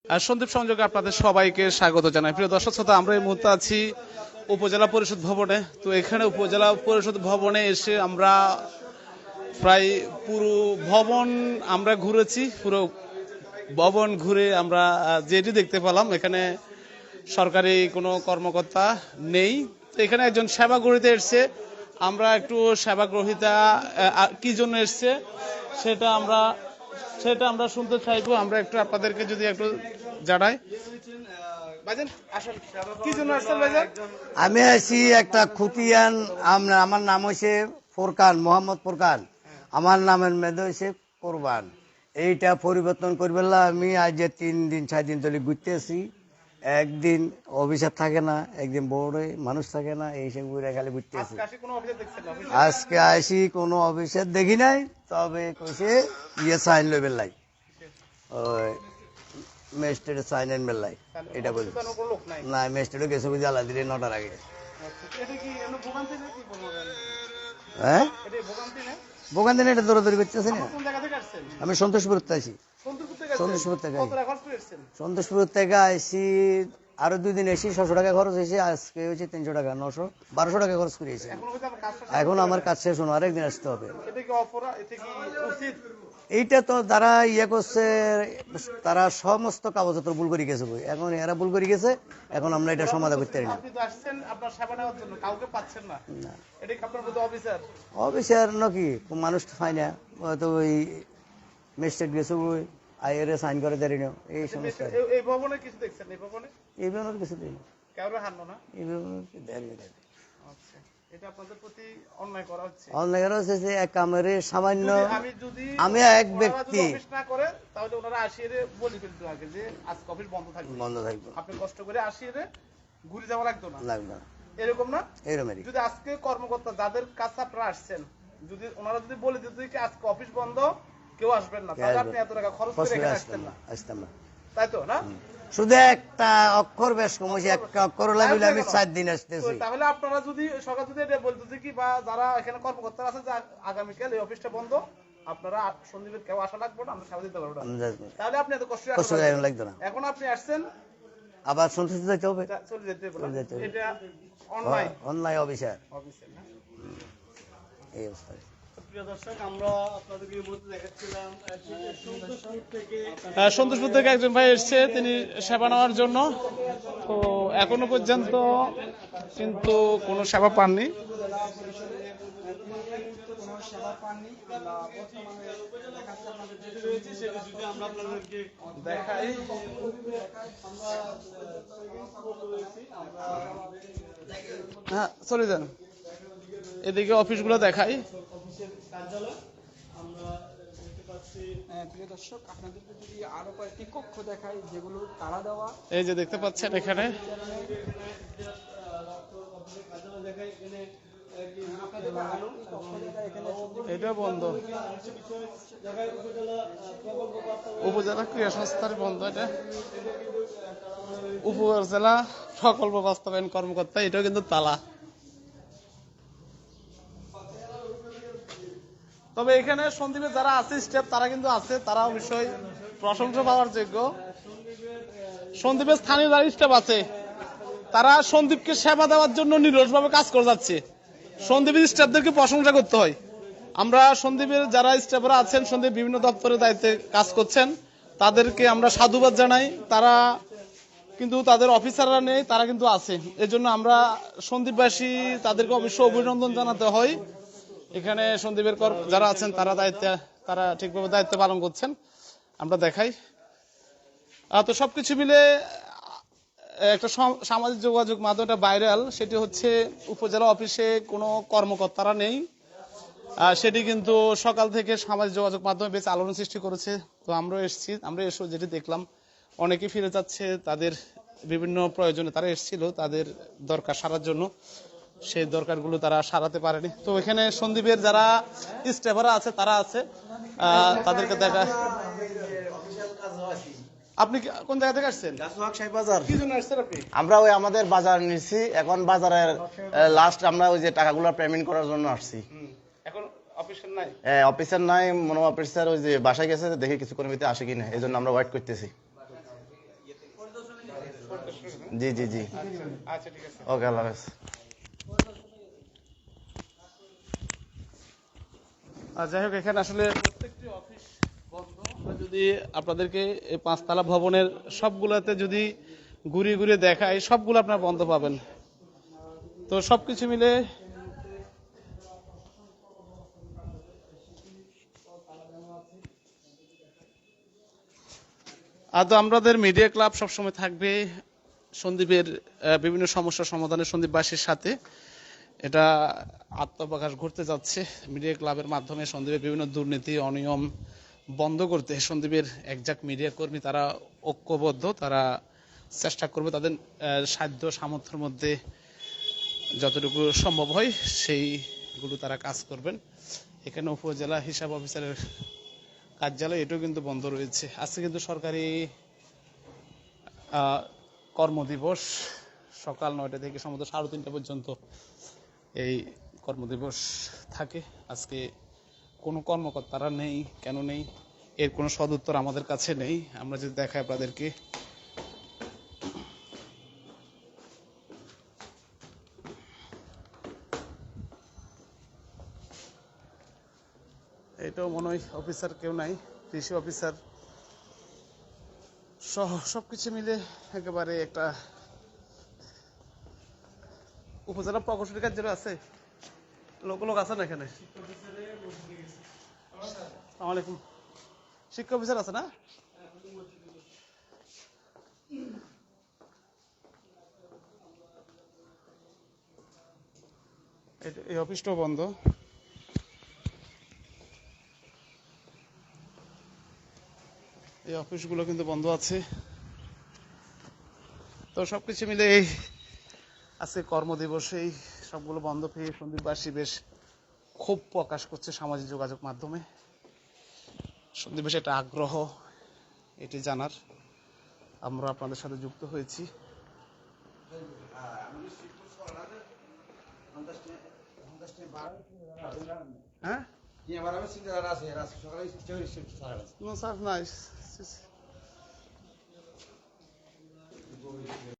সন্দীপ সংযোগে আপনাদের সবাইকে স্বাগত জানাই। প্রিয় দর্শক শ্রোতা, আমরা এই মুহূর্তে আছি উপজেলা পরিষদ ভবনে। তো এখানে উপজেলা পরিষদ ভবনে এসে আমরা প্রায় পুরো ভবন আমরা ঘুরেছি। পুরো ভবন ঘুরে আমরা যেটি দেখতে পেলাম, এখানে সরকারি কোনো কর্মকর্তা নেই। তো এখানে একজন সেবাগ্রহীতা এসছে। আমরা একটু সেবাগ্রহীতা কি জন্য এসছে সেটা আমরা শুনতে চাইবো। আমরা একটু আপনাদেরকে যদি একটু জানাই। আমি আছি একটা খুতিয়ান। আমার নাম হয়েছে ফোরকান, মোহাম্মদ ফোরকান। আমার নামের মেধ হয়েছে কোরবান। এইটা পরিবর্তন করবে না। আমি আজ যে 3 দিন 4 দিন ধরে ঘুরতে আছি। একদিন অফিসার থাকে না, একদিন বড় মানুষ থাকে না, এইসব ঘুরে খালি ঘুরতে আছি। আজকে আসি কোনো অফিসার দেখি নাই, তবে কইছে সাইন লইবে লাই, ওই ম্যাজিস্ট্রেটের সাইন আনবে লাই, এটা বলছে না। ম্যাজিস্ট্রেটও গেছে বুঝে আলা দিলে 9টার আগে। হ্যাঁ, বোকান দিনে এটা দৌড়াদৌড়ি করতেছে না। আমি সন্তোষপুর থেকে আছি। সন্তোষপুর থেকে আইসি, আরো 2 দিন এসি 600 টাকা খরচ হয়েছে। আজকে হচ্ছে 300 টাকা, 1200 টাকা খরচ করেছি। এখন আমার কাজ শেষ হলো, আরেকদিন আসতে হবে। এইটা তো যারা করছে তারা সমস্ত কাগজপত্র ভুল করে গেছে। এখন এরা ভুল করে গেছে, এখন আমরা এটা সমাধান করতে পারি না। অফিসার নাকি মানুষ পাই না, হয়তো ওই ম্যাজিস্ট্রেট গেছে ওই আইএরএ সাইন করে দেরি না, এই সমস্যা। এই ভবনে কিছু দেখছেন? এই ভবনে কিছু দেয়নি, কারো হান্ন না, এই ভবনে দেরি না। আচ্ছা, এটা আপনাদের প্রতি অন্যায় করা হচ্ছে। অন্যায় করা হচ্ছে যে এক কামের সামান্য, আমি এক ব্যক্তি না করে তাহলে ওনারা আসিয়ে বলে ফেলতো আগে যে আজকে অফিস বন্ধ থাকবে, আপনি কষ্ট করে আসিয়ে ঘুরে যাওয়া লাগতো না, এরকম না? এরকমই। যদি আজকে কর্মকর্তা যাদের কাছে আপনারা আসছেন, যদি ওনারা যদি বলে দিত যে আজকে অফিস বন্ধ, কেউ আসবেন না, তাহলে আপনি এত টাকা খরচ করে এখানে আসতেন না, তাই তো না? শুধু একটা অক্ষর বেশ কম হয়েছে, একটা অক্ষর লাগলে আমি 4 দিন আসতেছি। তাহলে আপনারা যদি সকাল যদি এটা বলতো যে কি, বা যারা এখানে কর্মকর্তা আছে যে আগামীকাল এই অফিসটা বন্ধ, আপনারা সন্দীপের কেউ আসা লাগবে না, আমরা সেবা দিতে পারবো না, তাহলে আপনি এত কষ্ট লাগতো না। এখন আপনি আসছেন, আবার সন্তোষ যেতে হবে, চলে যেতে হবে। এটা অন্যায় অফিসার না, এই অবস্থা। সন্তোষপুর থেকে একজন ভাই এসছে, তিনি সেবা নেওয়ার জন্য। তো এখনো পর্যন্ত কিন্তু কোনো সেবা পাননি। হ্যাঁ, চলে যান, এদিকে অফিসগুলো দেখাই। প্রিয় দর্শক, আপনাদেরকে যদি আরো কয়েকটি কক্ষ দেখাই যেগুলো তালা দেওয়া, এই যে দেখতে পাচ্ছেন এখানে এটা বন্ধ, উপজেলা ক্রিয়া সংস্থার বন্ধ। এটা উপজেলা প্রকল্প বাস্তবায়ন কর্মকর্তা, এটাও কিন্তু তালা। তবে এখানে সন্দীপের যারা আছে স্টাফ, তারা কিন্তু আছে, তারা অবশ্যই প্রশংসা পাওয়ার যোগ্য। সন্দীপের স্থানীয় যারা স্টাফ আছে, তারা সন্দীপকে সেবা দেওয়ার জন্য নিরলসভাবে কাজ করে যাচ্ছে। সন্দীপের স্টাফদেরকে প্রশংসা করতে হয়। আমরা সন্দীপের যারা স্টাফরা আছেন, সন্দীপ বিভিন্ন দপ্তরের দায়িত্বে কাজ করছেন, তাদেরকে আমরা সাধুবাদ জানাই। তারা কিন্তু তাদের অফিসাররা নেই, তারা কিন্তু আছে। এজন্য আমরা সন্দীপবাসী তাদেরকে অবশ্যই অভিনন্দন জানাতে হয়। এখানে সন্দীপের যারা আছেন তারা ঠিকভাবে দায়িত্ব পালন করছেন, আমরা দেখাই। তো সবকিছু মিলে একটা সামাজিক যোগাযোগ মাধ্যম একটা ভাইরাল, সেটি হচ্ছে উপজেলা অফিসে কোনো কর্মকর্তারা নেই। সেটি কিন্তু সকাল থেকে সামাজিক যোগাযোগ মাধ্যমে বেশ আলোড়ন সৃষ্টি করেছে। তো আমরা এসে যেটি দেখলাম, অনেকে ফিরে যাচ্ছে তাদের বিভিন্ন প্রয়োজনে। তারা এসেছিল তাদের দরকার সারার জন্য, সেই দরকারগুলো তারা সারাতে পারেনি। তো এখানে সন্দীপের যারা স্টাফরা আছে, তারা আছে, তাদেরকে দেখা। আপনি কোন জায়গা থেকে আসছেন? আমরা ওই আমাদের বাজার নিচ্ছি, এখন বাজারের লাস্ট আমরা ওই যে টাকাগুলো পেমেন্ট করার জন্য আসছি। এখন অফিসার নাই? হ্যাঁ, অফিসার নাই, মনে অফিসার ওই যে বাসায় গেছে, দেখে কিছুক্ষণের ভিতরে আসে কিনা, এই জন্য আমরা ওয়েট করতেছি। জি জি জি আচ্ছা ঠিক আছে। ওকে, আল্লাহ হাফেজ। আর যাই হোক, এখানে আসলে প্রত্যেকটি অফিস বন্ধ। আমরা যদি আপনাদেরকে এই 5 তলা ভবনের সবগুলাতে যদি ঘুরিয়ে ঘুরিয়ে দেখাই, সবগুলো আপনার বন্ধ পাবেন। তো সবকিছু মিলে আর তো আমাদের মিডিয়া ক্লাব সবসময় থাকবে সন্দ্বীপের বিভিন্ন সমস্যা সমাধানে সন্দ্বীপবাসীর সাথে। এটা আত্মপ্রকাশ ঘটতে যাচ্ছে মিডিয়া ক্লাবের মাধ্যমে। সন্দ্বীপের বিভিন্ন দুর্নীতি অনিয়ম বন্ধ করতে সন্দ্বীপের একজাক মিডিয়া কর্মী তারা ঐক্যবদ্ধ। তারা চেষ্টা করবে তাদের সাধ্য সামর্থ্যের মধ্যে যতটুকু সম্ভব হয় সেইগুলো তারা কাজ করবেন। এখানে উপজেলা হিসাব অফিসারের কার্যালয় এটাও কিন্তু বন্ধ রয়েছে। আজকে কিন্তু সরকারি কর্মদিবস, সকাল 9টা থেকে সম্ভবত 3:30 পর্যন্ত এই কর্মদিবস থাকে। আজকে কোনো কর্মকর্তারা নেই। কেন নেই এর কোনো সদুত্তর আমাদের কাছে নেই। আমরা যদি দেখাই আপনাদেরকে, এটাও মনে হয় অফিসার কেউ নাই, কৃষি অফিসার সহ সবকিছু মিলে একেবারে একটা উপজেলা প্রকৌশলী কার্যালয় আছে, লোক আছে না এখানে? আসসালামু আলাইকুম। শিক্ষা অফিসার আছে না? এই অফিসটাও বন্ধ। এই অফিসগুলো কিন্তু বন্ধ আছে। তো সবকিছু মিলে এই আজকে কর্মদিবসেই সবগুলো বন্ধ পেয়ে সন্দ্বীপবাসী বেশ ক্ষোভ প্রকাশ করছে সামাজিক যোগাযোগ মাধ্যমে। সন্দ্বীপবাসী একটা আগ্রহ এটি জানার আমরা আপনাদের সাথে যুক্ত হয়েছি। হ্যাঁ, no, sir, nice.